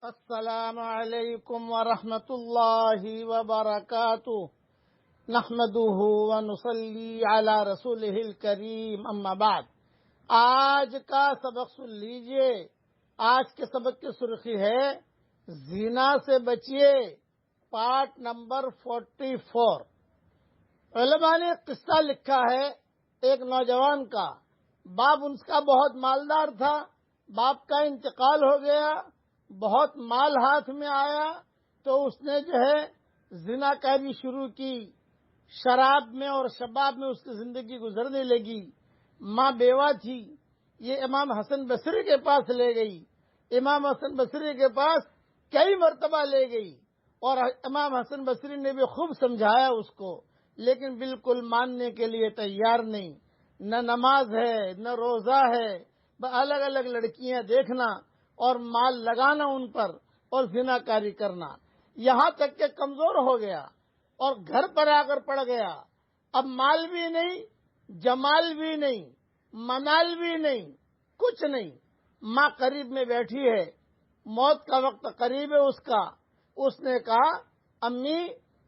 السلام علیکم ورحمۃ اللہ وبرکاتہ نحمده ونصلی علی رسولہ الکریم اما بعد۔ آج کا سبق سن لیجئے۔ آج کے سبق کی سرخی ہے زنا سے بچیے، پارٹ نمبر 44۔ علماء نے قصہ لکھا ہے ایک نوجوان کا۔ باپ ان کا بہت مالدار تھا، باپ کا انتقال ہو گیا، بہت مال ہاتھ میں آیا تو اس نے زنا کاری شروع کی۔ شراب میں اور شباب میں اس کی زندگی گزرنے لگی۔ ماں بیوہ تھی، یہ امام حسن بصری کے پاس لے گئی۔ امام حسن بصری کے پاس کئی مرتبہ لے گئی اور امام حسن بصری نے بھی خوب سمجھایا اس کو، لیکن بالکل ماننے کے لیے تیار نہیں۔ نہ نماز ہے نہ روزہ ہے، الگ الگ لڑکیاں دیکھنا اور مال لگانا ان پر اور زنا کاری کرنا، یہاں تک کہ کمزور ہو گیا اور گھر پر آ کر پڑ گیا۔ اب مال بھی نہیں، جمال بھی نہیں، منال بھی نہیں، کچھ نہیں۔ ماں قریب میں بیٹھی ہے، موت کا وقت قریب ہے اس کا۔ اس نے کہا امی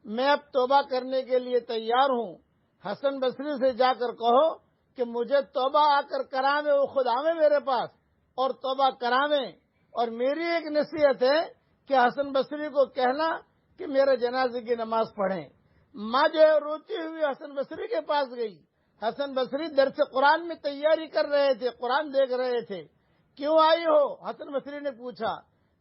میں اب توبہ کرنے کے لیے تیار ہوں، حسن بصری سے جا کر کہو کہ مجھے توبہ آ کر کراویں، وہ خود آویں میرے پاس اور توبہ کراویں۔ اور میری ایک نصیحت ہے کہ حسن بصری کو کہنا کہ میرے جنازے کی نماز پڑھیں۔ ماں روتی ہوئی حسن بصری کے پاس گئی۔ حسن بصری درس قرآن میں تیاری کر رہے تھے، قرآن دیکھ رہے تھے۔ کیوں آئی ہو؟ حسن بصری نے پوچھا۔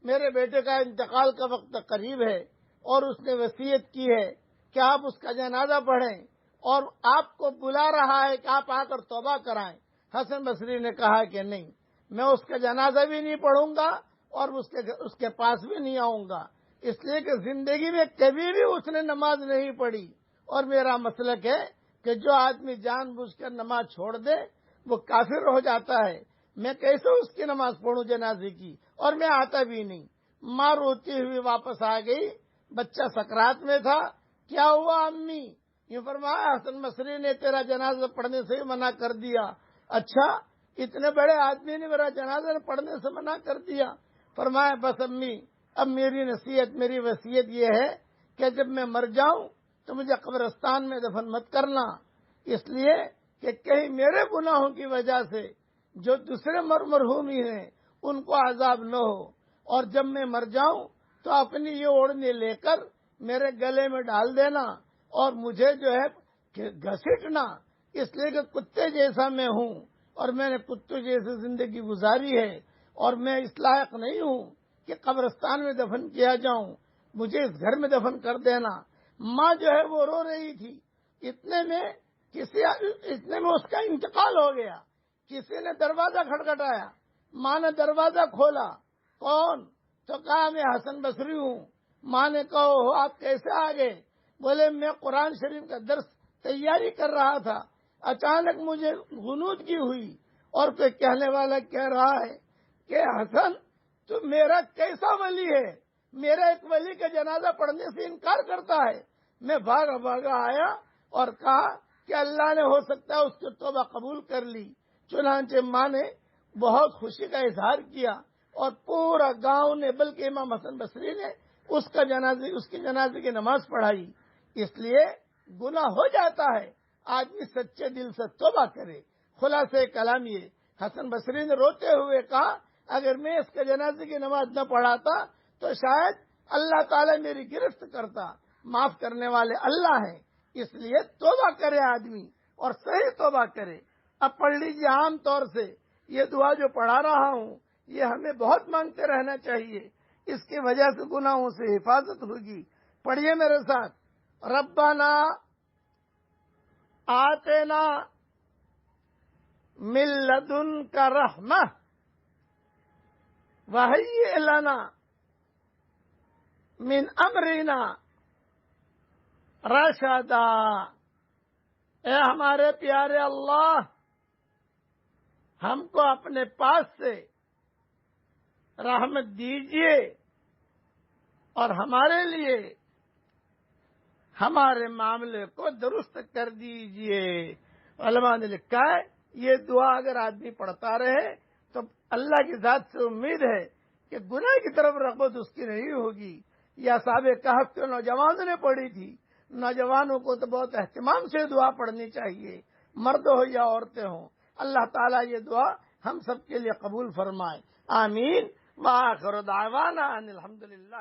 میرے بیٹے کا انتقال کا وقت قریب ہے اور اس نے وصیت کی ہے کہ آپ اس کا جنازہ پڑھیں اور آپ کو بلا رہا ہے کہ آپ آ کر توبہ کرائیں۔ حسن بصری نے کہا کہ نہیں، میں اس کا جنازہ بھی نہیں پڑھوں گا اور اس کے پاس بھی نہیں آؤں گا، اس لیے کہ زندگی میں کبھی بھی اس نے نماز نہیں پڑھی، اور میرا مسلک ہے کہ جو آدمی جان بوجھ کر نماز چھوڑ دے وہ کافر ہو جاتا ہے۔ میں کیسے اس کی نماز پڑھوں جنازے کی، اور میں آتا بھی نہیں۔ ماں روتی ہوئی واپس آ گئی، بچہ سکرات میں تھا۔ کیا ہوا امی؟ یہ فرمایا حسن بصری نے تیرا جنازہ پڑھنے سے ہی منع کر دیا۔ اچھا، اتنے بڑے آدمی نے میرا جنازہ پڑھنے سے منع کر دیا؟ فرمایا بس امی اب میری نصیحت، میری وصیت یہ ہے کہ جب میں مر جاؤں تو مجھے قبرستان میں دفن مت کرنا، اس لیے کہ کہیں میرے گناہوں کی وجہ سے جو دوسرے مرحومی ہیں ان کو عذاب نہ ہو، اور جب میں مر جاؤں تو اپنی یہ اوڑھنی لے کر میرے گلے میں ڈال دینا اور مجھے گھسیٹنا، اس لیے کہ کتے جیسا میں ہوں اور میں نے کتوں جیسی زندگی گزاری ہے اور میں اس لائق نہیں ہوں کہ قبرستان میں دفن کیا جاؤں، مجھے اس گھر میں دفن کر دینا۔ ماں وہ رو رہی تھی۔ اتنے میں اس کا انتقال ہو گیا۔ کسی نے دروازہ کھٹکھٹایا، ماں نے دروازہ کھولا۔ کون؟ تو کہا میں حسن بصری ہوں۔ ماں نے کہا آپ کیسے آ گئے؟ بولے میں قرآن شریف کا درس تیاری کر رہا تھا، اچانک مجھے غنود کی ہوئی اور کوئی کہنے والا کہہ رہا ہے کہ حسن تو میرا کیسا ولی ہے، میرا ایک ولی کا جنازہ پڑھنے سے انکار کرتا ہے۔ میں بھاگا آیا اور کہا کہ اللہ نے ہو سکتا ہے اس کی توبہ قبول کر لی۔ چنانچہ ماں نے بہت خوشی کا اظہار کیا اور پورا گاؤں نے، بلکہ امام حسن بصری نے اس کی جنازے کی نماز پڑھائی۔ اس لیے گناہ ہو جاتا ہے، آدمی سچے دل سے توبہ کرے۔ خلاصہ کلام یہ، حسن بصری نے روتے ہوئے کہا اگر میں اس کے جنازے کی نماز نہ پڑھاتا تو شاید اللہ تعالیٰ میری گرفت کرتا۔ معاف کرنے والے اللہ ہیں، اس لیے توبہ کرے آدمی اور صحیح توبہ کرے۔ اب پڑھ لیجیے، عام طور سے یہ دعا جو پڑھا رہا ہوں یہ ہمیں بہت مانگتے رہنا چاہیے، اس کی وجہ سے گناہوں سے حفاظت ہوگی۔ پڑھیے میرے ساتھ، ربنا آتنا من لدنک رحمہ وہیئ لنا من امرنا رشدا۔ اے ہمارے پیارے اللہ، ہم کو اپنے پاس سے رحمت دیجیے اور ہمارے لیے ہمارے معاملے کو درست کر دیجیے۔ علماء نے لکھا ہے یہ دعا اگر آدمی پڑھتا رہے تو اللہ کی ذات سے امید ہے کہ گناہ کی طرف رغبت اس کی نہیں ہوگی. یا اصحاب کہف کے نوجوانوں نے پڑھی تھی. نوجوانوں کو تو بہت اہتمام سے دعا پڑھنی چاہیے، مرد ہو یا عورتیں ہوں. اللہ تعالیٰ یہ دعا ہم سب کے لیے قبول فرمائے. آمین. وآخر دعوانا ان الحمدللہ.